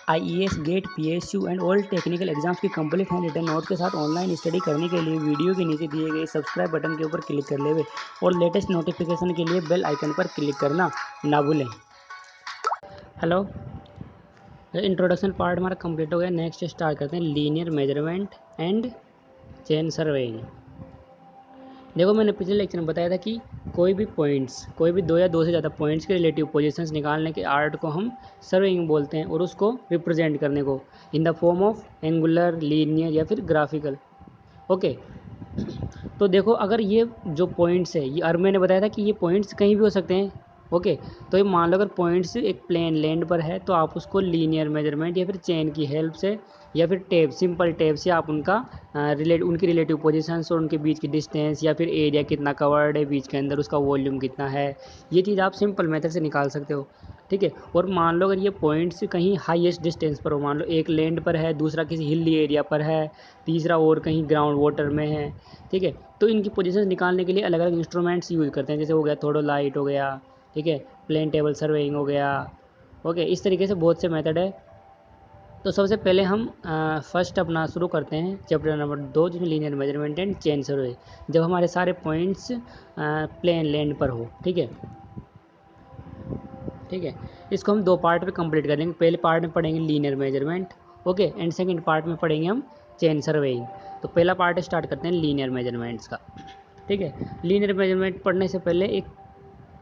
IES GATE PSU and all technical exams की complete hand written note के साथ online study करने के लिए वीडियो के नीचे दिए गए सब्सक्राइब बटन के ऊपर क्लिक कर लेवे और लेटेस्ट नोटिफिकेशन के लिए बेल आइकन पर क्लिक करना ना भूलें। हेलो, इंट्रोडक्शन पार्ट हमारा कंप्लीट हो गया। नेक्स्ट स्टार्ट करते हैं linear measurement and chain surveying. देखो, मैंने पिछले लेक्चर में बताया था कि कोई भी दो या दो से ज़्यादा पॉइंट्स के रिलेटिव पोजीशंस निकालने के आर्ट को हम सर्वेइंग बोलते हैं और उसको रिप्रेजेंट करने को in the form of angular, linear या फिर ग्राफिकल। ओके, तो देखो, अगर ये जो पॉइंट्स है, ये और मैंने बताया था कि ये पॉइंट्स कहीं भी हो सकते हैं। ओके, तो ये मान लो अगर पॉइंट्स एक प्लेन लैंड पर है तो आप उसको लीनियर मेजरमेंट या फिर चेन की हेल्प से या फिर टेप, सिंपल टेप से आप उनकी रिलेटिव पोजीशंस और उनके बीच की डिस्टेंस या फिर एरिया कितना कवर्ड है बीच के अंदर, उसका वॉल्यूम कितना है, ये चीज़ आप सिंपल मेथड से निकाल सकते हो। ठीक है, और मान लो अगर ये पॉइंट्स कहीं हाईएस्ट डिस्टेंस पर हो, मान लो एक लैंड पर है, दूसरा किसी हिली एरिया पर है, तीसरा और कहीं ग्राउंड वाटर में है। ठीक है, तो इनकी पोजीशन निकालने के लिए अलग अलग इंस्ट्रूमेंट्स यूज़ करते हैं, जैसे हो गया थोड़ोलाइट हो गया, ठीक है, प्लेन टेबल सर्वेइंग हो गया। ओके, इस तरीके से बहुत से मेथड है। तो सबसे पहले हम फर्स्ट अपना शुरू करते हैं चैप्टर नंबर 2, जिसमें linear measurement and chain survey, जब हमारे सारे पॉइंट्स प्लेन लैंड पर हो। ठीक है, ठीक है, इसको हम दो पार्ट में कंप्लीट करेंगे। पहले पार्ट में पढ़ेंगे linear measurement, okay, and second part में पढ़ेंगे हम चेन सर्वेइंग। तो पहला पार्ट स्टार्ट करते हैं लीनियर मेजरमेंट्स का। ठीक है, लीनियर मेजरमेंट पढ़ने से पहले एक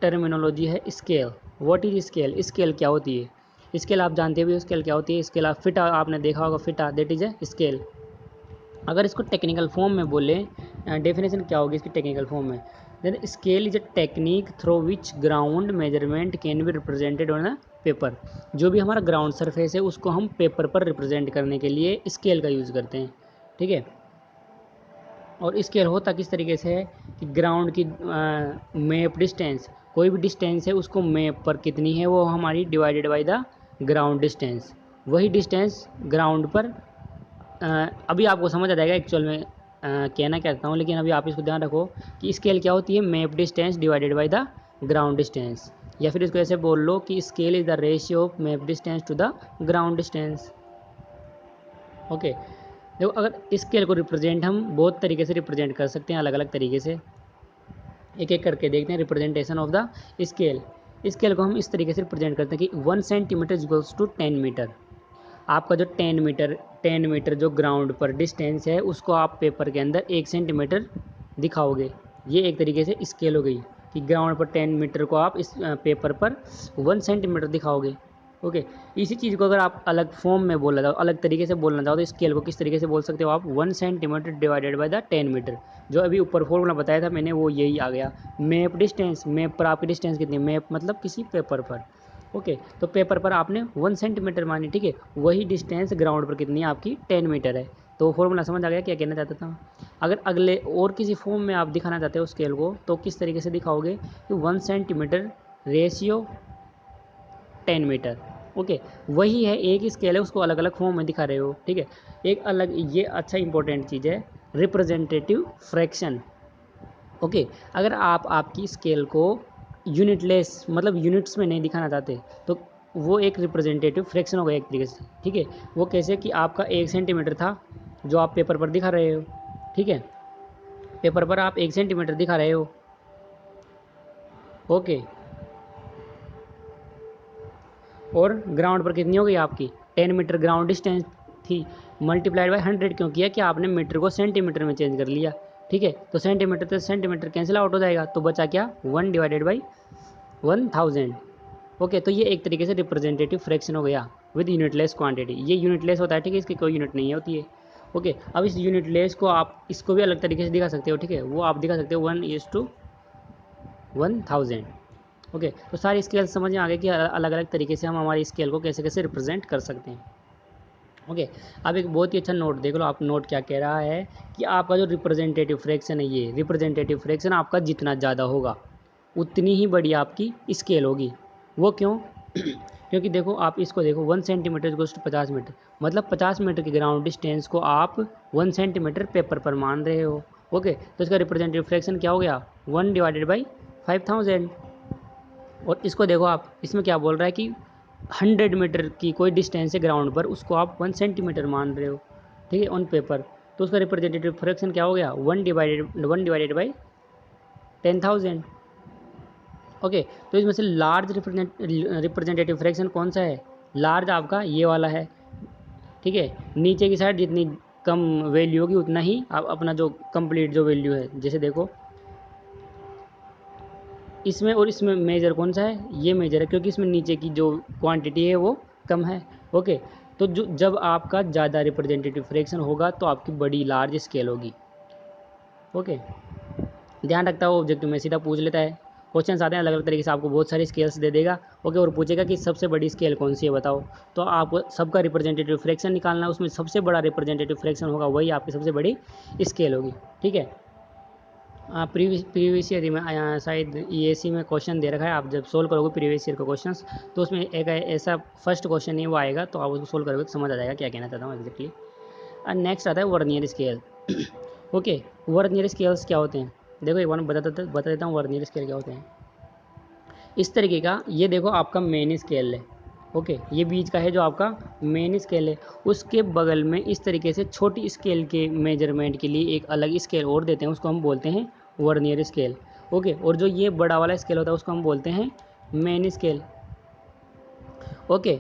टर्मिनोलॉजी है scale. What is scale? Scale क्या होती है? स्केल आप जानते हो स्केल क्या होती है? स्केल आप फिटा आपने देखा होगा, फिटा दैट इज ए स्केल। अगर इसको टेक्निकल फॉर्म में बोले, डेफिनेशन क्या होगी इसकी टेक्निकल फॉर्म में? Then scale is a technique through which ground measurement can be represented on a paper. जो भी हमारा ग्राउंड सरफेस है उसको हम पेपर पर रिप्रेजेंट करने के लिए स्केल का यूज़ करते हैं। ठीक है, और स्केल होता किस तरीके से है कि ग्राउंड की मैप डिस्टेंस, कोई भी डिस्टेंस है उसको मैप पर कितनी है वो हमारी divided by the ground distance. वही डिस्टेंस ग्राउंड पर अभी आपको समझ आ जाएगा एक्चुअल में कहना चाहता हूँ, लेकिन अभी आप इसको ध्यान रखो कि स्केल क्या होती है? Map distance divided by the ground distance, या फिर इसको ऐसे बोल लो कि scale is the ratio of map distance to the ground distance. Okay, देखो, अगर स्केल को रिप्रेजेंट हम बहुत तरीके से रिप्रेजेंट कर सकते हैं, अलग अलग तरीके से। एक एक करके देखते हैं representation of the scale. Scale को हम इस तरीके से रिप्रेजेंट करते हैं कि 1 सेंटीमीटर इक्वल्स टू 10 मीटर। आपका जो 10 मीटर जो ग्राउंड पर डिस्टेंस है उसको आप पेपर के अंदर 1 सेंटीमीटर दिखाओगे। ये एक तरीके से स्केल हो गई कि ग्राउंड पर 10 मीटर को आप इस पेपर पर 1 सेंटीमीटर दिखाओगे। ओके, इसी चीज़ को अगर आप अलग फॉर्म में बोलना चाहो, अलग तरीके से बोलना चाहो, तो स्केल को किस तरीके से बोल सकते हो आप? 1 centimetre divided by the 10 metre. जो अभी ऊपर फॉर्मूला बताया था मैंने वो यही आ गया। मैप डिस्टेंस, मैप पर आपकी डिस्टेंस कितनी है? मैप मतलब किसी पेपर पर। ओके, तो पेपर पर आपने 1 सेंटीमीटर मानी। ठीक है, वही डिस्टेंस ग्राउंड पर कितनी है आपकी? 10 मीटर है। तो फॉर्मूला समझ आ गया क्या कहना चाहता था? अगर अगले और किसी फॉर्म में आप दिखाना चाहते हो स्केल को, तो किस तरीके से दिखाओगे कि 1 सेंटीमीटर रेशियो 10 मीटर। ओके, वही है, एक ही स्केल है, उसको अलग अलग फॉर्म में दिखा रहे हो। ठीक है, एक अलग ये अच्छा इंपॉर्टेंट चीज़ है रिप्रेजेंटेटिव फ्रैक्शन। ओके, अगर आप आपकी स्केल को यूनिटलेस मतलब यूनिट्स में नहीं दिखाना चाहते तो वो एक रिप्रेजेंटेटिव फ्रैक्शन होगा एक तरीके से। ठीक है, वो कैसे कि आपका 1 सेंटीमीटर था जो आप पेपर पर दिखा रहे हो। ठीक है, पेपर पर आप 1 सेंटीमीटर दिखा रहे हो। ओके, और ग्राउंड पर कितनी हो गई आपकी? 10 मीटर ग्राउंड डिस्टेंस थी, मल्टीप्लाइड बाय 100, क्योंकि है कि आपने मीटर को सेंटीमीटर में चेंज कर लिया। ठीक है, तो सेंटीमीटर से सेंटीमीटर कैंसिल आउट हो जाएगा, तो बचा क्या? 1 डिवाइडेड बाई 1000। ओके, तो ये एक तरीके से रिप्रेजेंटेटिव फ्रैक्शन हो गया विद यूनिटलेस क्वांटिटी। ये यूनिटलेस होता है, ठीक है, इसकी कोई यूनिट नहीं होती है। ओके, अब इस यूनिटलेस को आप इसको भी अलग तरीके से दिखा सकते हो। ठीक है, वो आप दिखा सकते हो 1:1000। ओके, तो सारी स्केल समझ में आ गए कि अलग अलग तरीके से हम हमारी स्केल को कैसे कैसे रिप्रेजेंट कर सकते हैं। ओके, अब एक बहुत ही अच्छा नोट देख लो। आप नोट क्या कह रहा है कि आपका जो रिप्रेजेंटेटिव फ्रैक्शन है, ये रिप्रेजेंटेटिव फ्रैक्शन आपका जितना ज़्यादा होगा उतनी ही बड़ी आपकी स्केल होगी। वो क्यों? क्योंकि देखो आप इसको देखो 1 सेंटीमीटर इक्वल्स टू 50 मीटर, मतलब 50 मीटर के ग्राउंड डिस्टेंस को आप 1 सेंटीमीटर पेपर पर मान रहे हो। ओके, तो इसका रिप्रेजेंटेटिव फ्रैक्शन क्या हो गया? 1 डिवाइडेड बाई 5000। और इसको देखो आप, इसमें क्या बोल रहा है कि 100 मीटर की कोई डिस्टेंस है ग्राउंड पर, उसको आप 1 सेंटीमीटर मान रहे हो, ठीक है, ऑन पेपर। तो उसका रिप्रेजेंटेटिव फ्रैक्शन क्या हो गया? 1 डिवाइडेड बाई 10,000। ओके, तो इसमें से लार्ज रिप्रेजेंटेटिव फ्रैक्शन कौन सा है? लार्ज आपका ये वाला है, ठीक है। नीचे की साइड जितनी कम वैल्यू होगी उतना ही आप अपना जो कंप्लीट जो वैल्यू है, जैसे देखो इसमें और इसमें मेजर कौन सा है? ये मेजर है, क्योंकि इसमें नीचे की जो क्वांटिटी है वो कम है। ओके, तो जो जब आपका ज़्यादा रिप्रेजेंटेटिव फ्रैक्शन होगा तो आपकी बड़ी लार्ज स्केल होगी। ओके, ध्यान रखता हो ऑब्जेक्टिव में सीधा पूछ लेता है, क्वेश्चन आते हैं अलग अलग तरीके से, आपको बहुत सारी स्केल्स दे देगा। ओके, और पूछेगा कि सबसे बड़ी स्केल कौन सी है बताओ, तो आपको सबका रिप्रेजेंटेटिव फ्रैक्शन निकालना है, उसमें सबसे बड़ा रिप्रेजेंटेटिव फ्रैक्शन होगा वही आपकी सबसे बड़ी स्केल होगी, ठीक है। प्रीवियस ईयर में शायद EAC में क्वेश्चन दे रखा है, आप जब सोल्व करोगे प्रीवियस ईयर का क्वेश्चन, तो उसमें एक ऐसा फर्स्ट क्वेश्चन नहीं वो आएगा, तो आप उसको सोल्व करोगे तो समझ आ जाएगा क्या कहना चाहता हूँ एग्जैक्टली। नेक्स्ट आता है vernier scale. Okay, vernier scales क्या होते हैं? देखो एक बार मैं बता देता हूँ वर्नियर स्केल क्या होते हैं। इस तरीके का, ये देखो आपका मेन स्केल है। ओके, ये बीच का है जो आपका मेन स्केल है, उसके बगल में इस तरीके से छोटी स्केल के मेजरमेंट के लिए एक अलग स्केल और देते हैं, उसको हम बोलते हैं वर्नियर स्केल। ओके, और जो ये बड़ा वाला स्केल होता है उसको हम बोलते हैं मेन स्केल। ओके,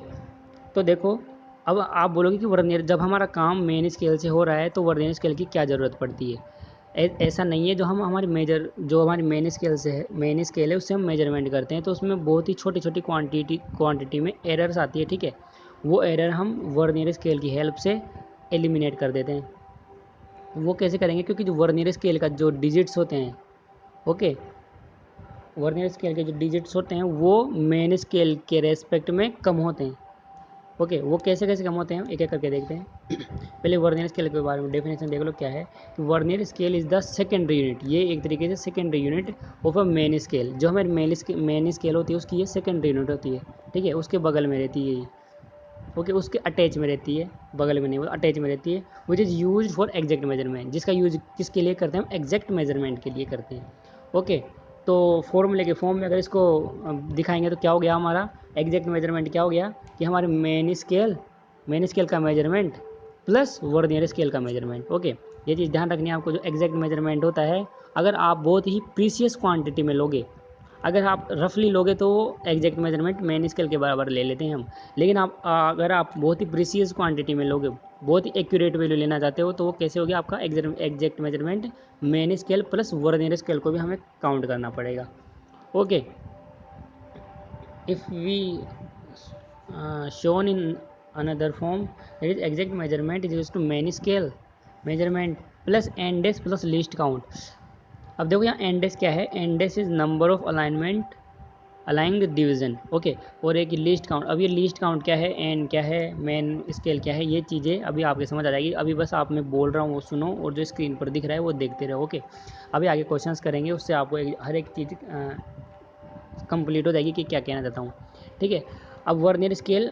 तो देखो अब आप बोलोगे कि वर्नियर, जब हमारा काम मेन स्केल से हो रहा है तो वर्नियर स्केल की क्या ज़रूरत पड़ती है? ऐसा नहीं है, जो हम हमारी जो हमारी मेन स्केल से है, मेन स्केल है उससे हम मेजरमेंट करते हैं, तो उसमें बहुत ही छोटी छोटी क्वांटिटी में एरर्स आती है, ठीक है। वो एरर हम वर्नियर स्केल की हेल्प से एलिमिनेट कर देते हैं। वो कैसे करेंगे? क्योंकि जो वर्नियर स्केल का जो डिजिट्स होते हैं, ओके, वर्नियर स्केल के जो डिजिट्स होते हैं वो मेन स्केल के रेस्पेक्ट में कम होते हैं। ओके, वो कैसे कैसे कम होते हैं एक एक करके देखते हैं। पहले वर्नियर स्केल के बारे में डेफिनेशन देख लो क्या है। Vernier scale is the secondary unit, ये एक तरीके से secondary unit of a main scale. जो हमारी मेन स्केल होती है उसकी ये सेकेंडरी यूनिट होती है, ठीक है, उसके बगल में रहती है ये। ओके, उसके अटैच में रहती है, बगल में नहीं, वो अटैच में रहती है, which is use for exact measurement, जिसका यूज किसके लिए करते हैं? हम एग्जैक्ट मेजरमेंट के लिए करते हैं। ओके, तो फॉर्मूले के फॉर्म में अगर इसको दिखाएंगे तो क्या हो गया हमारा एग्जैक्ट मेजरमेंट? क्या हो गया कि हमारे मेन स्केल का मेजरमेंट प्लस वर्नियर स्केल का मेजरमेंट। ओके, ये चीज़ ध्यान रखनी है आपको, जो एग्जैक्ट मेजरमेंट होता है, अगर आप बहुत ही प्रीसियस क्वांटिटी में लोगे, अगर आप रफली लोगे तो एग्जैक्ट मेजरमेंट मेन स्केल के बराबर ले लेते हैं हम। लेकिन अगर आप बहुत ही प्रीसियस क्वांटिटी में लोगे, बहुत ही एक्यूरेट वैल्यू लेना चाहते हो, तो वो कैसे होगी? आपका exact measurement main scale plus vernier scale को भी हमें काउंट करना पड़ेगा। Okay, if we shown in another form, that is exact measurement is used to main scale measurement plus NDES plus least count। अब देखो यहाँ NDES क्या है? NDES is number of alignment aligning division. Okay, और एक list count. अब ये list count क्या है, एन क्या है, मेन स्केल क्या है, ये चीज़ें अभी आपके समझ आ जाएगी। अभी बस आप मैं बोल रहा हूँ वो सुनो, और जो स्क्रीन पर दिख रहा है वो देखते रहो। ओके, अभी आगे क्वेश्चंस करेंगे, उससे आपको हर एक चीज़ कंप्लीट हो जाएगी कि क्या कहना चाहता हूँ, ठीक है। अब वर्नियर स्केल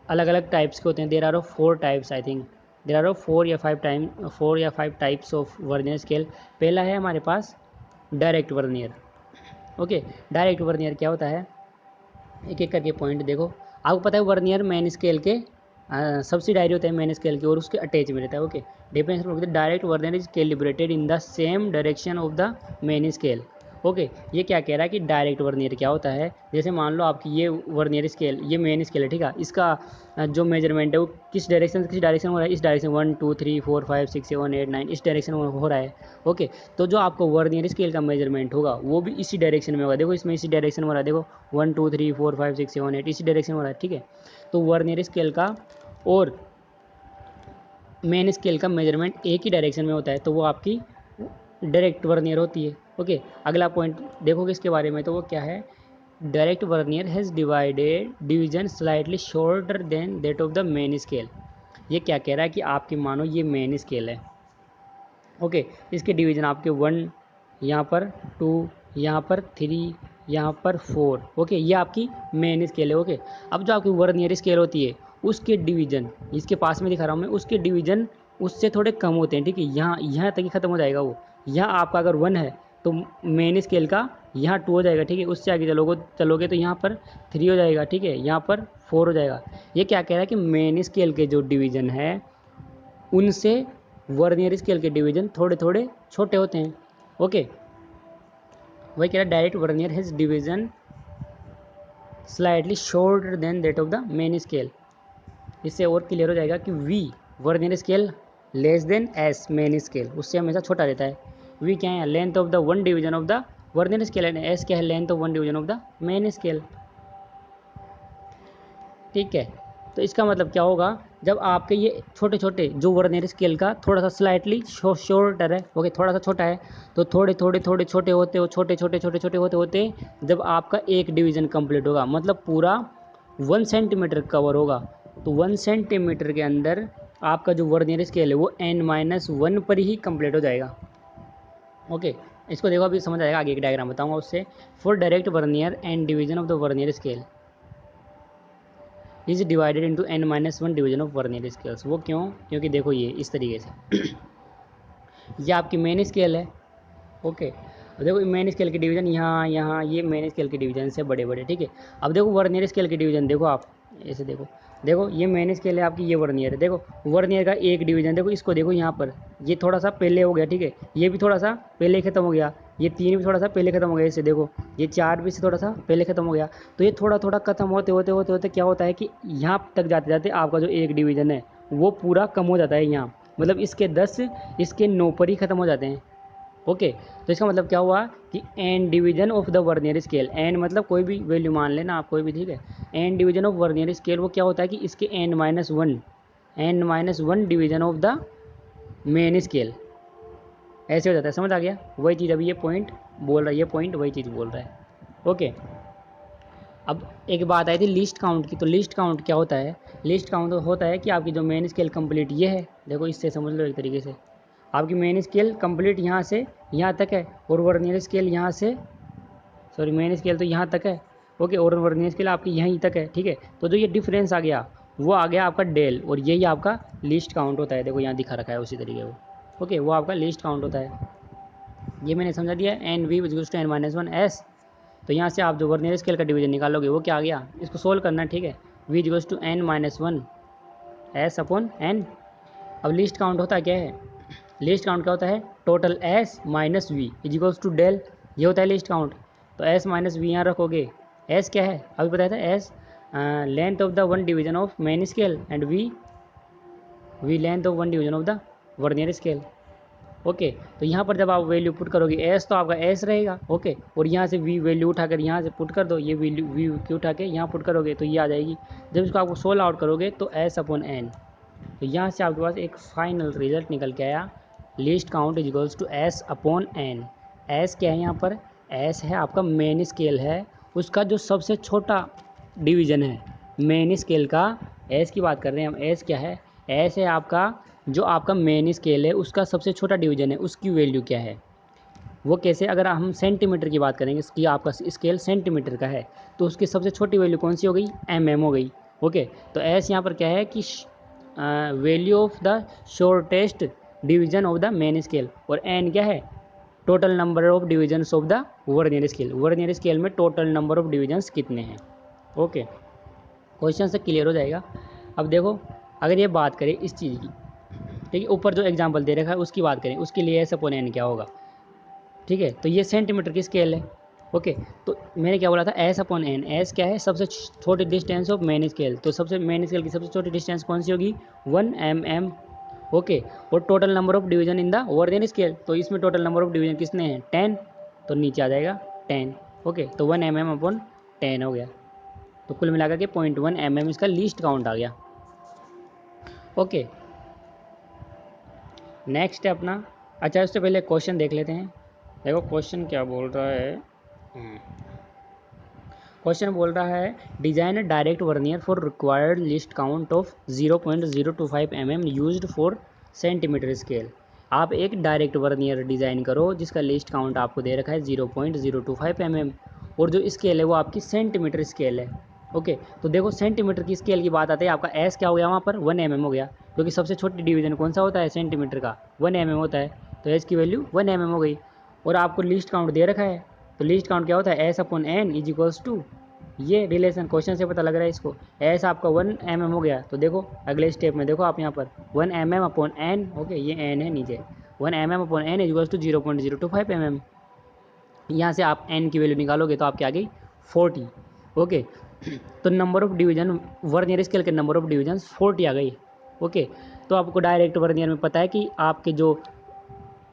अलग अलग टाइप्स के होते हैं। There are of 4 types, I think there are of 4 या 5 टाइप्स ऑफ वर्नियर स्केल। पहला है हमारे पास direct vernier. Okay, direct vernier क्या होता है? एक एक करके पॉइंट देखो। आपको पता है वर्नियर मेन स्केल के सब्सिडायरी होता है मेन स्केल के, और उसके अटैच में रहता है। Okay, difference direct vernier is calibrated in the same direction of the main scale. Okay, ये क्या कह रहा है कि डायरेक्ट वर्नियर क्या होता है? जैसे मान लो आपकी ये वर्नियर स्केल, ये मेन स्केल है, ठीक है, इसका जो मेजरमेंट है वो किस डायरेक्शन हो रहा है? इस डायरेक्शन 1 2 3 4 5 6 7 8 9 इस डायरेक्शन में हो रहा है। ओके, तो जो आपको वर्नियर स्केल का मेजरमेंट होगा वो भी इसी डायरेक्शन में होगा। देखो इसमें इसी डायरेक्शन में हो रहा है, देखो 1 2 3 4 5 6 7 8 इसी डायरेक्शन में हो रहा है, ठीक है। तो वर्नियर स्केल का और मेन स्केल का मेजरमेंट एक ही डायरेक्शन में होता है, तो वो आपकी डायरेक्ट वर्नियर होती है। ओके, अगला पॉइंट देखोगे इसके बारे में, तो वो क्या है? Direct vernier has division slightly shorter than that of the main scale. ये क्या कह रहा है कि आपकी मानो ये मेन स्केल है। ओके, इसके डिवीजन आपके 1 यहाँ पर, 2 यहाँ पर, 3 यहाँ पर 4। ओके, ये आपकी मेन स्केल है। ओके, अब जो आपकी वर्नियर स्केल होती है उसके डिवीजन, इसके पास में दिखा रहा हूँ मैं, उसके डिवीजन उससे थोड़े कम होते हैं। ठीक है, यहाँ तक ही खत्म हो जाएगा वो। यहाँ आपका अगर 1 है तो मेन स्केल का यहाँ 2 हो जाएगा। ठीक है, उससे आगे चलोगे तो यहाँ पर 3 हो जाएगा। ठीक है, यहाँ पर 4 हो जाएगा। ये क्या कह रहा है कि मेन स्केल के जो डिवीजन है उनसे वर्नियर स्केल के डिवीजन थोड़े थोड़े छोटे होते हैं। ओके, वही कह रहा है direct vernier has division slightly shorter than that of the main scale. इससे और क्लियर हो जाएगा कि V vernier scale less than S main scale, उससे हमेशा छोटा रहता है। वी क्या है, length of the one division of the vernier scale, and S क्या है, length of one division of the main scale. ठीक है, तो इसका मतलब क्या होगा, जब आपके ये छोटे छोटे जो वर्नियर स्केल का थोड़ा सा स्लाइटली शॉर्टर है, ओके, थोड़ा सा छोटा है, तो थोड़े थोड़े थोड़े छोटे होते हो, छोटे छोटे छोटे छोटे होते होते जब आपका एक डिवीज़न कंप्लीट होगा, मतलब पूरा 1 सेंटीमीटर कवर होगा, तो 1 सेंटीमीटर के अंदर आपका जो वर्नियर स्केल है वो n-1 पर ही कंप्लीट हो जाएगा। ओके, इसको देखो अभी समझ आएगा, आगे एक डायग्राम बताऊंगा उससे। For direct vernier and division of the vernier scale is divided into n-1 division of vernier scales. वो क्यों, क्योंकि देखो ये इस तरीके से ये आपकी मेन स्केल है। ओके, अब देखो मेन स्केल के डिवीजन यहाँ यहाँ, ये मेन स्केल के डिवीजन से बड़े बड़े। ठीक है, अब देखो वर्नियर स्केल के डिवीजन देखो आप ऐसे देखो, देखो ये मेन स्केल है आपकी, ये वर्नियर है। देखो वर्नियर का एक डिवीजन देखो, इसको देखो यहाँ पर, ये थोड़ा सा पहले हो गया। ठीक है, ये भी थोड़ा सा पहले ख़त्म हो गया, ये 3 भी थोड़ा सा पहले ख़त्म हो गया, इससे देखो ये 4 भी से थोड़ा सा पहले ख़त्म हो गया। तो ये थोड़ा थोड़ा ख़त्म होते होते होते होते क्या होता है कि यहाँ तक जाते जाते आपका जो एक डिवीज़न है वो पूरा कम हो जाता है यहाँ, मतलब इसके 10 इसके 9 पर ही ख़त्म हो जाते हैं। ओके, तो इसका मतलब क्या हुआ कि N division of the vernier scale, N मतलब कोई भी वैल्यू मान लेना आप, कोई भी। ठीक है, N division of vernier scale वो क्या होता है कि इसके n-1 division of the main scale ऐसे हो जाता है। समझ आ गया, वही चीज़ अभी ये पॉइंट बोल रहा है, ये पॉइंट वही चीज़ बोल रहा है। ओके, अब एक बात आई थी लिस्ट काउंट की, तो लिस्ट काउंट क्या होता है, लिस्ट काउंट होता है कि आपकी जो मेन स्केल कंप्लीट ये है, देखो इससे समझ लो एक तरीके से, आपकी मेन स्केल कंप्लीट यहाँ से यहाँ तक है, और वर्नियर स्केल यहाँ से, सॉरी मेन स्केल तो यहाँ तक है। ओके, और वर्नियर स्केल आपकी यहीं तक है। ठीक है, तो जो ये डिफरेंस आ गया वो आ गया आपका डेल, और यही आपका लिस्ट काउंट होता है। देखो यहाँ दिखा रखा है उसी तरीके वो। ओके, वो आपका लिस्ट काउंट होता है। ये मैंने समझा दिया, N V equals to n-1 S. तो यहाँ से आप जो वर्नियर स्केल का डिवीजन निकालोगे वो क्या आ गया, इसको सोल्व करना है। ठीक है, V equals to n-1 S upon N. अब लिस्ट काउंट होता क्या है, लिस्ट काउंट क्या होता है, total S minus V is equals to del, ये होता है लिस्ट काउंट। तो एस माइनस वी यहाँ रखोगे, एस क्या है अभी बताया था, S length of the one division of main scale, and V length of one division of the vernier scale. Okay, तो यहाँ पर जब आप वैल्यू पुट करोगे एस तो आपका एस रहेगा। ओके, और यहाँ से वी वैल्यू उठाकर यहाँ से पुट कर दो, ये वैल्यू वी की उठा के यहाँ पुट करोगे तो ये आ जाएगी। जब इसको आपको सोल्व आउट करोगे तो एस अपॉन एन, तो यहाँ से आपके पास एक फाइनल रिजल्ट निकल के आया, least count is equals to S upon N. S क्या है यहाँ पर, एस है आपका मेन स्केल है, उसका जो सबसे छोटा डिवीज़न है मेन स्केल का, एस की बात कर रहे हैं हम। एस क्या है, एस है आपका जो आपका मेन स्केल है उसका सबसे छोटा डिवीज़न है, उसकी वैल्यू क्या है, वो कैसे, अगर हम सेंटीमीटर की बात करेंगे कि आपका स्केल सेंटीमीटर का है तो उसकी सबसे छोटी वैल्यू कौन सी हो गई, हो गई। ओके, तो एस यहाँ पर क्या है कि value of the shortest division of the main scale, और एन क्या है, total number of divisions of the vernier scale. Vernier scale में टोटल नंबर ऑफ डिविजन्स कितने हैं। ओके, क्वेश्चन से क्लियर हो जाएगा। अब देखो अगर ये बात करें इस चीज़ की, ठीक है, ऊपर जो एग्जांपल दे रखा है उसकी बात करें, उसके लिए एस अपॉन एन क्या होगा। ठीक है, तो ये सेंटीमीटर की स्केल है। ओके, तो मैंने क्या बोला था, एस अपॉन एन, एस क्या है, सबसे छोटी डिस्टेंस ऑफ मेन स्केल, तो सबसे मेन स्केल की सबसे छोटी डिस्टेंस कौन सी होगी, 1 mm। ओके, और total number of division in the vernier scale, तो इसमें टोटल नंबर ऑफ डिवीजन कितने हैं, 10, तो नीचे आ जाएगा 10। ओके, तो 1 mm अपॉन 10 हो गया, तो कुल मिलाकर के 0.1 mm इसका लीस्ट काउंट आ गया। ओके, नेक्स्ट है अपना, अच्छा उससे पहले क्वेश्चन देख लेते हैं। देखो क्वेश्चन क्या बोल रहा है, क्वेश्चन बोल रहा है design a direct vernier for required list count of 0.025 mm used for centimetre scale. आप एक डायरेक्ट वर्नियर डिज़ाइन करो जिसका लिस्ट काउंट आपको दे रखा है 0.025 mm, और जो स्केल है वो आपकी सेंटीमीटर स्केल है। ओके, तो देखो सेंटीमीटर की स्केल की बात आती है, आपका एस क्या हो गया वहाँ पर 1 mm हो गया, क्योंकि सबसे छोटी डिवीजन कौन सा होता है सेंटीमीटर का, 1 mm होता है, तो एस की वैल्यू 1 mm हो गई। और आपको लीस्ट काउंट दे रखा है, तो लीस्ट काउंट क्या होता है S upon N is equals to, ये रिलेशन क्वेश्चन से पता लग रहा है इसको, एस आपका 1 mm हो गया, तो देखो अगले स्टेप में देखो आप यहाँ पर 1 mm अपॉन एन, ओके ये एन है नीचे, 1 mm upon N is equals to 0.025 mm। यहाँ से आप एन की वैल्यू निकालोगे तो आपकी आ गई 40। ओके, तो number of division vernier scale के नंबर ऑफ डिवीजन 40 आ गई। ओके, तो आपको डायरेक्ट वर्नियर में पता है कि आपके जो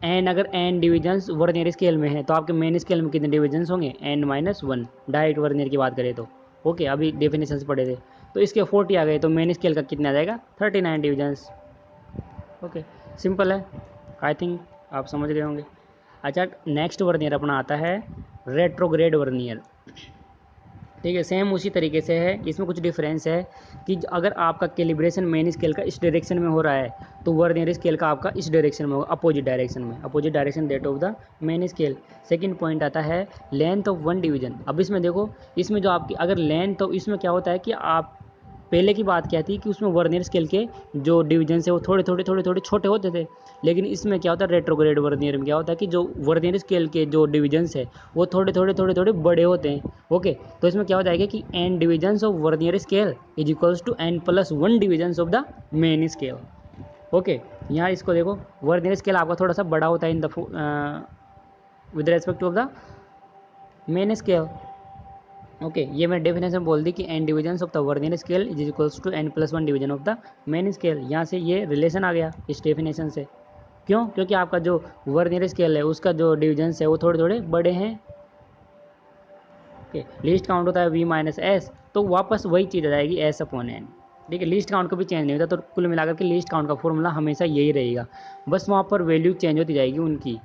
एन, अगर एन डिवीजन्स वर्नियर स्केल में है तो आपके मेन स्केल में कितने डिवीजन्स होंगे, n-1 डायरेक्ट वर्नियर की बात करें तो। ओके, अभी डेफिनेशंस पढ़े थे, तो इसके 40 आ गए, तो मेन स्केल का कितना आ जाएगा 39 डिवीजन्स। ओके, सिंपल है, आई थिंक आप समझ गए होंगे। अच्छा, नेक्स्ट वर्नियर अपना आता है रेट्रोग्रेड वर्नियर। ठीक है, सेम उसी तरीके से है, इसमें कुछ डिफरेंस है कि अगर आपका कैलिब्रेशन मेन स्केल का इस डायरेक्शन में हो रहा है तो वर्नियर स्केल का आपका इस डायरेक्शन में होगा, अपोजिट डायरेक्शन में, opposite direction that of the main scale. Second point आता है लेंथ ऑफ वन डिवीजन। अब इसमें देखो, इसमें जो आपकी अगर लेंथ, तो इसमें क्या होता है कि आप पहले की बात क्या थी कि उसमें वर्नियर स्केल के जो डिवीजन है वो थोड़े छोटे होते थे, लेकिन इसमें क्या होता है रेट्रोग्रेड वर्नियर में क्या होता है कि जो वर्नियर स्केल के जो डिवीजन्स है वो थोड़े बड़े होते हैं। ओके, तो इसमें क्या हो जाएगा कि N divisions of vernier scale is equals to n+1 divisions of the main scale. Okay, यहाँ इसको देखो, वर्नियर स्केल आपका थोड़ा सा बड़ा होता है in the with respect of the main scale. Okay, ये मैंने डेफिनेशन बोल दी कि N divisions of the vernier scale is equals to n+1 division of the main scale. यहाँ से ये रिलेशन आ गया इस डेफिनेशन से। क्यों? क्योंकि आपका जो वर्नियर स्केल है उसका जो डिवीजन्स है वो थोड़े बड़े हैं। ओके, लीस्ट काउंट होता है v-s, तो वापस वही चीज़ आ जाएगी s अपॉन n। ठीक है, लीस्ट काउंट कभी चेंज नहीं होता, तो कुल मिलाकर के लीस्ट काउंट का फॉर्मूला हमेशा यही रहेगा, बस वहाँ पर वैल्यू चेंज होती जाएगी उनकी।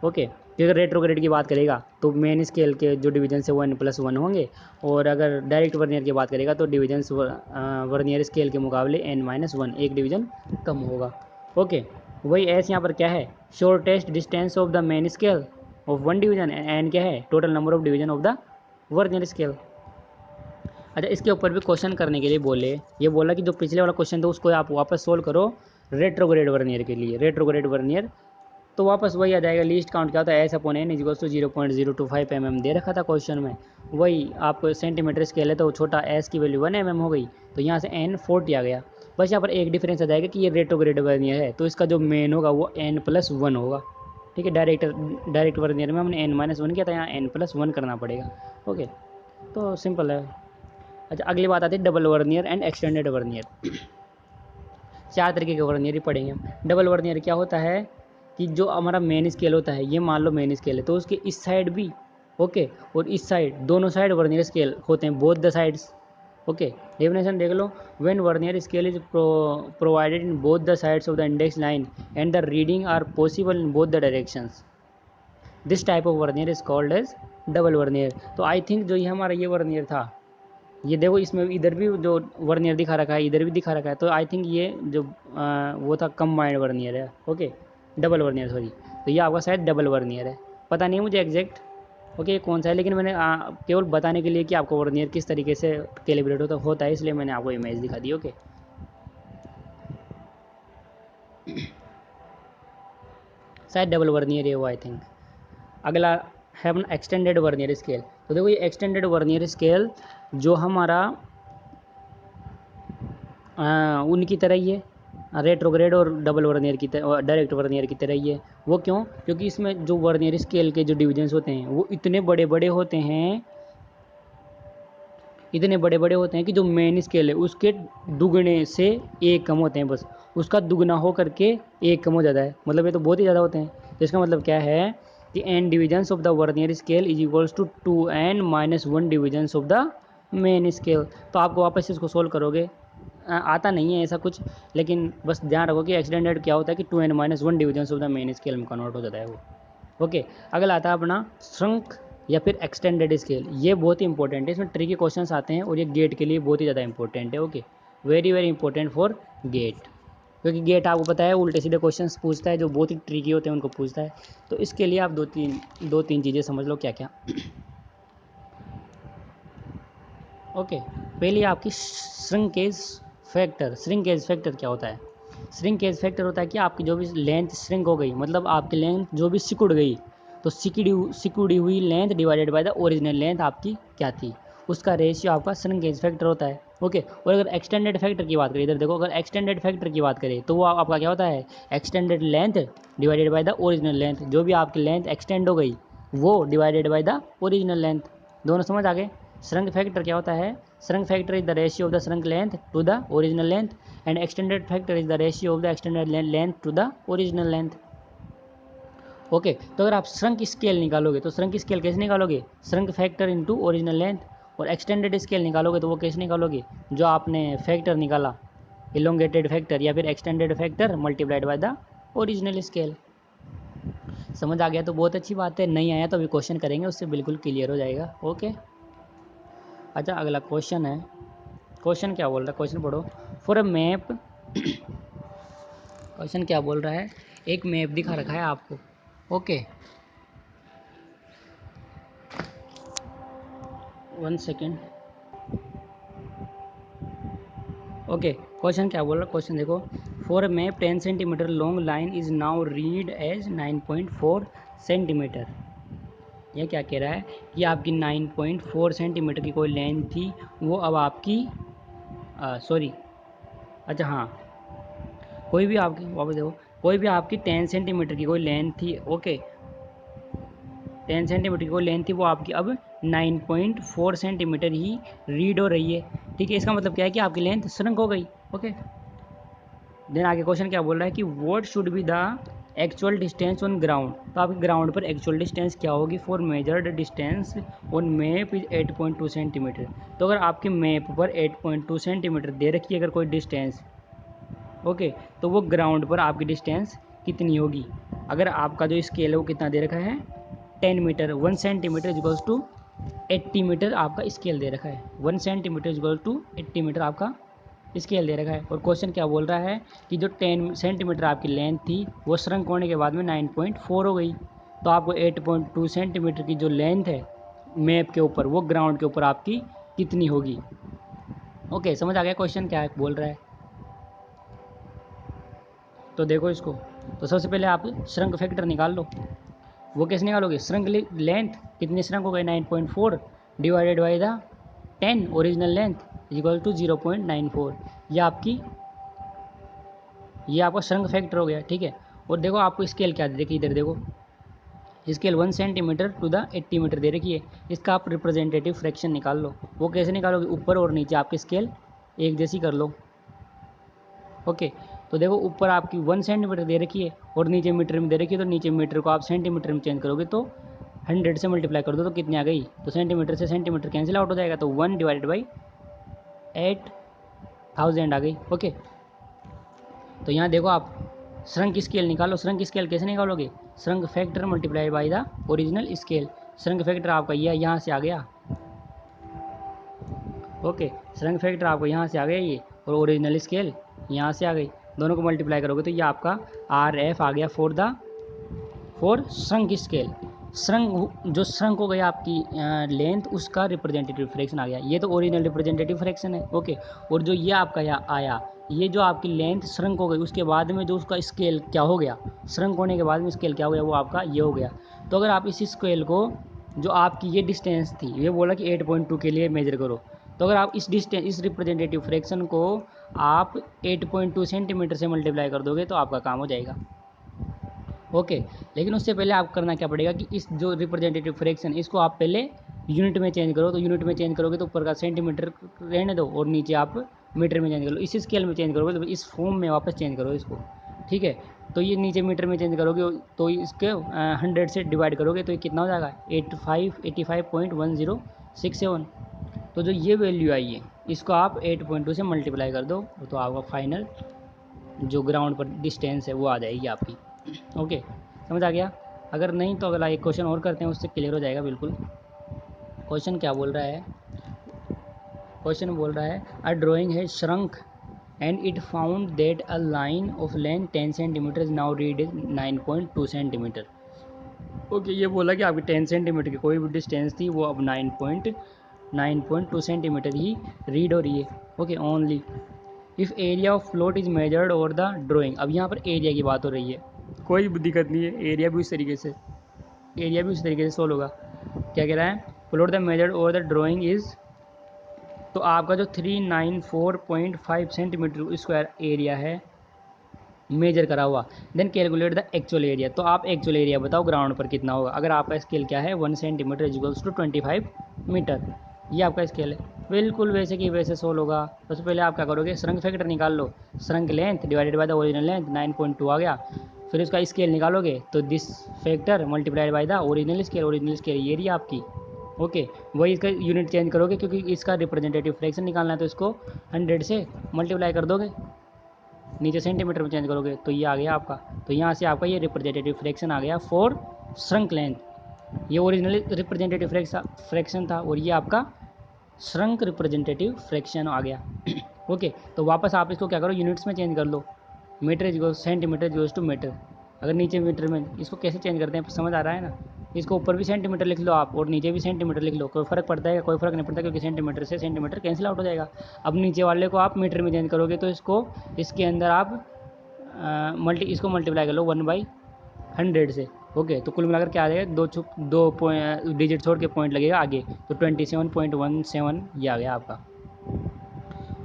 ओके, अगर रेट्रोग्रेड की बात करेगा तो मेन स्केल के जो डिवीजन है वो n+1 होंगे, और अगर डायरेक्ट वर्नियर की बात करेगा तो डिवीजन्स वर्नियर स्केल के मुकाबले n-1 एक डिवीजन कम होगा। ओके, वही एस यहाँ पर क्या है, shortest distance of the main scale of one division, N क्या है total number of division of the vernier scale. अच्छा, इसके ऊपर भी क्वेश्चन करने के लिए बोले, ये बोला कि जो पिछले वाला क्वेश्चन था उसको आप वापस सोल्व करो रेट्रोग्रेड वर्नियर के लिए। रेट्रोग्रेड वर्नियर तो वापस वही आ जाएगा, लीस्ट काउंट क्या होता है S upon N is equals to 0.025 mm दे रखा था क्वेश्चन में। वही आपको सेंटीमीटर स्केल है तो छोटा एस की वैल्यू 1 mm हो गई, तो यहाँ से n 40 आ गया। बस यहाँ पर एक डिफरेंस आ जाएगा कि ये रेट्रोग्रेड वर्नियर है तो इसका जो मेन होगा वो n+1 होगा। ठीक है, डायरेक्ट वर्नियर में हमने n-1 किया था, यहाँ n+1 करना पड़ेगा। ओके, तो सिंपल है। अच्छा, अगली बात आती है double vernier and extended vernier. चार तरीके के वर्नियर ही पढ़ेंगे हम। डबल वर्नियर क्या होता है कि जो हमारा मेन स्केल होता है, ये मान लो मेन स्केल है तो उसके इस साइड भी ओके और इस साइड, दोनों साइड वर्नियर स्केल होते हैं, both the sides. Okay, definition देख लो, when vernier scale is provided in both the sides of the index line and the reading are possible in both the directions, this type of vernier is called as double vernier. तो I think जो ये हमारा ये vernier था, ये देखो इसमें इधर भी जो वर्नियर दिखा रखा है इधर भी दिखा रखा है, तो आई थिंक ये जो वो था कंबाइंड वर्नियर है। ओके, डबल वर्नियर सॉरी, तो ये आपका शायद डबल वर्नियर है, पता नहीं मुझे एग्जैक्ट ओके कौन सा है, लेकिन मैंने केवल बताने के लिए कि आपको वर्नियर किस तरीके से कैलिब्रेट होता है, इसलिए मैंने आपको इमेज दिखा दी। ओके, शायद डबल वर्नियर है वो आई थिंक। अगला है अपना एक्सटेंडेड वर्नियर स्केल। तो देखो ये एक्सटेंडेड वर्नियर स्केल जो हमारा उनकी तरह ही है, रेट्रोग्रेड और डबल वर्नियर की तरह, डायरेक्ट वर्नियर की तरह ही है। वो क्यों? क्योंकि इसमें जो वर्नियर स्केल के जो डिवीजन्स होते हैं वो इतने बड़े बड़े होते हैं, इतने बड़े बड़े होते हैं कि जो मेन स्केल है उसके दुगने से एक कम होते हैं, बस उसका दुगना हो करके एक कम हो जाता है, मतलब ये तो बहुत ही ज़्यादा होते हैं। तो इसका मतलब क्या है कि n divisions of the vernier scale is equals to 2n-1 divisions of the main scale. तो आपको वापस इसको सोल्व करोगे, आता नहीं है ऐसा कुछ, लेकिन बस ध्यान रखो कि एक्सटेंडेड क्या होता है कि 2n-1 divisions of the main scale में कन्वर्ट हो जाता है वो। ओके, अगला आता है अपना श्रंक या फिर एक्सटेंडेड स्केल। ये बहुत ही इंपॉर्टेंट है, इसमें ट्रिकी क्वेश्चंस आते हैं और ये गेट के लिए बहुत ही ज़्यादा इंपॉर्टेंट है। Okay, very very important for GATE, क्योंकि गेट आपको पता है उल्टे सीधे क्वेश्चंस पूछता है जो बहुत ही ट्रिकी होते हैं उनको पूछता है। तो इसके लिए आप दो तीन चीज़ें समझ लो क्या क्या। ओके, पहले आपकी श्रिंकेज फैक्टर। श्रिंकेज फैक्टर क्या होता है? श्रिंकेज फैक्टर होता है कि आपकी जो भी लेंथ श्रिंक हो गई, मतलब आपकी लेंथ जो भी सिकुड़ गई, तो सिकुड़ी हुई length divided by the original length आपकी क्या थी, उसका रेशियो आपका श्रिंकेज फैक्टर होता है। ओके, और अगर एक्सटेंडेड फैक्टर की बात करें, इधर देखो, अगर एक्सटेंडेड फैक्टर की बात करें तो वो आपका क्या होता है? Extended length divided by the original length. जो भी आपकी लेंथ एक्सटेंड हो गई वो divided by the original length. दोनों समझ आ गए? श्रंक फैक्टर क्या होता है? Shrink factor is the ratio of the shrink length to the original length, and extended factor is the ratio of the extended length to the original length. Okay, तो अगर आप श्रंक स्केल निकालोगे तो shrunk scale कैसे निकालोगे? Shrunk factor into original length. और extended scale निकालोगे तो वो कैसे निकालोगे? जो आपने फैक्टर निकाला, इलोंगेटेड फैक्टर या फिर extended factor multiplied by the original scale. समझ आ गया तो बहुत अच्छी बात है, नहीं आया तो अभी क्वेश्चन करेंगे, उससे बिल्कुल क्लियर हो जाएगा। ओके, अच्छा अगला क्वेश्चन है। क्वेश्चन क्या बोल रहा है? क्वेश्चन पढ़ो। फॉर अ मैप क्वेश्चन क्या बोल रहा है? एक मैप दिखा रखा है आपको। Okay, 1 second. ओके, क्वेश्चन क्या बोल रहा है? क्वेश्चन देखो। For a map 10 centimetre long line is now read as 9.4 centimetre. यह क्या कह रहा है कि आपकी 9.4 सेंटीमीटर की कोई लेंथ थी, वो अब आपकी सॉरी, अच्छा हाँ, कोई भी आपकी, वापस देखो, कोई भी आपकी 10 सेंटीमीटर की कोई लेंथ थी। ओके, 10 सेंटीमीटर की कोई लेंथ थी, वो आपकी अब 9.4 सेंटीमीटर ही रीड हो रही है। ठीक है, इसका मतलब क्या है कि आपकी लेंथ श्रिंक हो गई। ओके, देन आगे क्वेश्चन क्या बोल रहा है कि what should be the actual distance on ground. तो आपकी ग्राउंड पर एक्चुअल डिस्टेंस क्या होगी? For measured distance on map is 8.2 centimetre. तो अगर आपके मैप पर 8.2 सेंटीमीटर दे रखी है अगर कोई डिस्टेंस, ओके, तो वो ग्राउंड पर आपकी डिस्टेंस कितनी होगी? अगर आपका जो स्केल है वो कितना दे रखा है? 10 metre. 1 centimetre equals to 80 metre आपका स्केल दे रखा है। 1 सेंटीमीटर इक्वल टू 80 मीटर आपका स्केल दे रखा है। और क्वेश्चन क्या बोल रहा है कि जो 10 सेंटीमीटर आपकी लेंथ थी वो श्रंक होने के बाद में 9.4 हो गई। तो आपको 8.2 सेंटीमीटर की जो लेंथ है मैप के ऊपर, वो ग्राउंड के ऊपर आपकी कितनी होगी? ओके, समझ आ गया क्वेश्चन क्या बोल रहा है? तो देखो इसको, तो सबसे पहले आप श्रंक फैक्टर निकाल लो। वो कैसे निकालोगे? श्रंक लेंथ कितनी श्रंक हो गई? 9.4 divided by the 10 original length equal to 0.94। ये आपका श्रंक फैक्टर हो गया। ठीक है, और देखो आपको स्केल क्या देखिए, इधर देखो, scale 1 centimetre to the 80 metre दे रखी है। इसका आप रिप्रेजेंटेटिव फ्रैक्शन निकाल लो। वो कैसे निकालोगे? ऊपर और नीचे आपकी स्केल एक जैसी कर लो। ओके, तो देखो ऊपर आपकी 1 सेंटीमीटर दे रखी है और नीचे मीटर में दे रखी है, तो नीचे मीटर को आप सेंटीमीटर में चेंज करोगे तो 100 से मल्टीप्लाई कर दो तो कितनी आ गई? तो सेंटीमीटर से सेंटीमीटर कैंसिल आउट हो जाएगा, तो 1 डिवाइडेड बाई 8000 आ गई। ओके, तो यहाँ देखो आप श्रंक स्केल निकालो। श्रंक स्केल कैसे निकालोगे? Shrunk factor multiply by the original scale. Shrunk factor आपका ये यहाँ से आ गया। ओके, श्रंक फैक्टर आपको यहाँ से आ गया ये, और ओरिजिनल स्केल यहाँ से आ गई। दोनों को मल्टीप्लाई करोगे तो ये आपका RF आ गया फॉर श्रंक स्केल। श्रंक, जो श्रंक हो गया आपकी लेंथ, उसका रिप्रेजेंटेटिव फ्रैक्शन आ गया। ये तो ओरिजिनल रिप्रेजेंटेटिव फ्रैक्शन है। ओके, और जो ये आपका यहाँ आया, ये जो आपकी लेंथ श्रंक हो गई, उसके बाद में जो उसका स्केल क्या हो गया, श्रंक होने के बाद में स्केल क्या हो गया, वो आपका ये हो गया। तो अगर आप इस स्केल को, जो आपकी ये डिस्टेंस थी, ये बोला कि 8.2 के लिए मेजर करो, तो अगर आप इस डिस्टेंस, इस रिप्रेजेंटेटिव फ्रैक्शन को आप 8.2 सेंटीमीटर से मल्टीप्लाई कर दोगे तो आपका काम हो जाएगा। ओके, लेकिन उससे पहले आप करना क्या पड़ेगा कि इस जो रिप्रेजेंटेटिव फ्रैक्शन, इसको आप पहले यूनिट में चेंज करो। तो यूनिट में चेंज करोगे तो ऊपर का सेंटीमीटर रहने दो और नीचे आप मीटर में चेंज कर लो। इस स्केल में चेंज करोगे तो इस फॉर्म में वापस चेंज करो इसको। ठीक है, तो ये नीचे मीटर में चेंज करोगे तो इसके 100 से डिवाइड करोगे तो ये कितना हो जाएगा? 85.1067। तो जो ये वैल्यू आई है, इसको आप 8.2 से मल्टीप्लाई कर दो तो आपका फाइनल जो ग्राउंड पर डिस्टेंस है वो आ जाएगी आपकी। ओके, समझ आ गया? अगर नहीं तो अगला एक क्वेश्चन और करते हैं, उससे क्लियर हो जाएगा बिल्कुल। क्वेश्चन क्या बोल रहा है? क्वेश्चन बोल रहा है अ ड्राइंग है shrunk and it found that a line of length 10 centimetre is now read is 9.2 centimetre. Okay, ये बोला कि आपकी 10 सेंटीमीटर की कोई भी डिस्टेंस थी वो अब 9.2 9.2 सेंटीमीटर ही रीड हो रही है। Okay, only if area of float is measured over the drawing. अब यहाँ पर एरिया की बात हो रही है, कोई दिक्कत नहीं है, एरिया भी उस तरीके से सोल्व होगा। क्या कह रहा है, float the measured over the drawing is, तो आपका जो 394.5 सेंटीमीटर स्क्वायर एरिया है मेजर करा हुआ, then calculate the actual area. तो आप एक्चुअल एरिया बताओ ग्राउंड पर कितना होगा। अगर आपका स्केल क्या है 1 सेंटीमीटर इक्वल्स टू 25 मीटर, ये आपका स्केल है। बिल्कुल वैसे कि वैसे सोल्व होगा। सबसे पहले आप क्या करोगे, श्रंक फैक्टर निकाल लो, shrink length divided by the original length 9.2 आ गया। फिर उसका स्केल निकालोगे तो this factor multiplied by the original scale ये रही आपकी। ओके, वही इसका यूनिट चेंज करोगे क्योंकि इसका रिप्रेजेंटेटिव फ्रैक्शन निकालना है, तो इसको 100 से मल्टीप्लाई कर दोगे, नीचे सेंटीमीटर में चेंज करोगे तो ये आ गया आपका। तो यहाँ से आपका ये रिप्रेजेंटेटिव फ्रैक्शन आ गया फॉर श्रंक लेंथ। ये ओरिजिनली रिप्रेजेंटेटिव फ्रैक्शन था और ये आपका श्रंक रिप्रेजेंटेटिव फ्रैक्शन आ गया। ओके, तो वापस आप इसको क्या करो, यूनिट्स में चेंज कर लो, metre is centimetre is to metre. अगर नीचे मीटर में, इसको कैसे चेंज करते हैं समझ आ रहा है ना, इसको ऊपर भी सेंटीमीटर लिख लो आप और नीचे भी सेंटीमीटर लिख लो, कोई फ़र्क पड़ता है? कोई फ़र्क नहीं पड़ता, क्योंकि सेंटीमीटर से सेंटीमीटर कैंसिल आउट हो जाएगा। अब नीचे वाले को आप मीटर में चेंज करोगे तो इसको, इसके अंदर आप इसको मल्टीप्लाई कर लो 1/100 से। ओके, तो कुल मिलाकर क्या आ जाएगा, दो डिजिट छोड़ के पॉइंट लगेगा आगे, तो 27.17 ये आ गया आपका।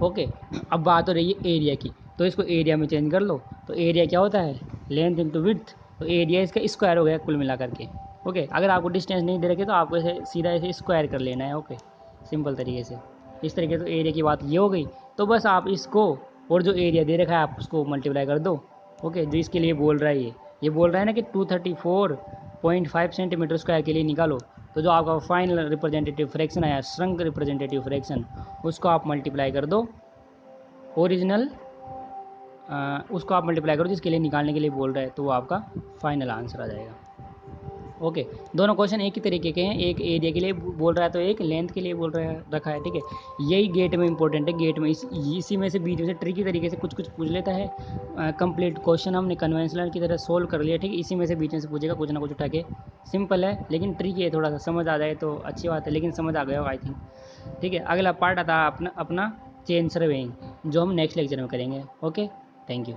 ओके, अब बात हो रही है एरिया की, तो इसको एरिया में चेंज कर लो। तो एरिया क्या होता है, लेंथ इंटू विड्थ, तो एरिया इसका स्क्वायर हो गया कुल मिला करके। ओके, अगर आपको डिस्टेंस नहीं दे रखे तो आपको ऐसे सीधा ऐसे स्क्वायर कर लेना है। ओके, सिंपल तरीके से, इस तरीके से एरिया की बात ये हो गई। तो बस आप इसको और जो एरिया दे रखा है आप उसको मल्टीप्लाई कर दो। ओके, जो इसके लिए बोल रहा है ये बोल रहा है ना कि 234.5 सेंटीमीटर स्क्वायर के लिए निकालो। तो जो आपका फाइनल रिप्रेजेंटेटिव फ्रैक्शन आया, श्रंक रिप्रेजेंटेटिव फ्रैक्शन, उसको आप मल्टीप्लाई कर दो ओरिजिनल, उसको आप मल्टीप्लाई करो जिसके लिए निकालने के लिए बोल रहा है, तो वो आपका फाइनल आंसर आ जाएगा। ओके, दोनों क्वेश्चन एक ही तरीके के हैं, एक एरिया के लिए बोल रहा है तो एक लेंथ के लिए बोल रहा है रखा है। ठीक है, यही गेट में इंपॉर्टेंट है। गेट में इसी में से बीच में से ट्रिकी तरीके से कुछ कुछ पूछ लेता है। कंप्लीट क्वेश्चन हमने कन्वेंशनल की तरह सोल्व कर लिया। ठीक है, इसी में से बीच में से पूछेगा कुछ ना कुछ उठा के। सिंपल है लेकिन ट्रिकी है, थोड़ा सा समझ आ जाए तो अच्छी बात है, लेकिन समझ आ गया होगा आई थिंक। ठीक है, अगला पार्ट आता है अपना चेन सर्वेइंग, जो हम नेक्स्ट लेक्चर में करेंगे। Okay, thank you.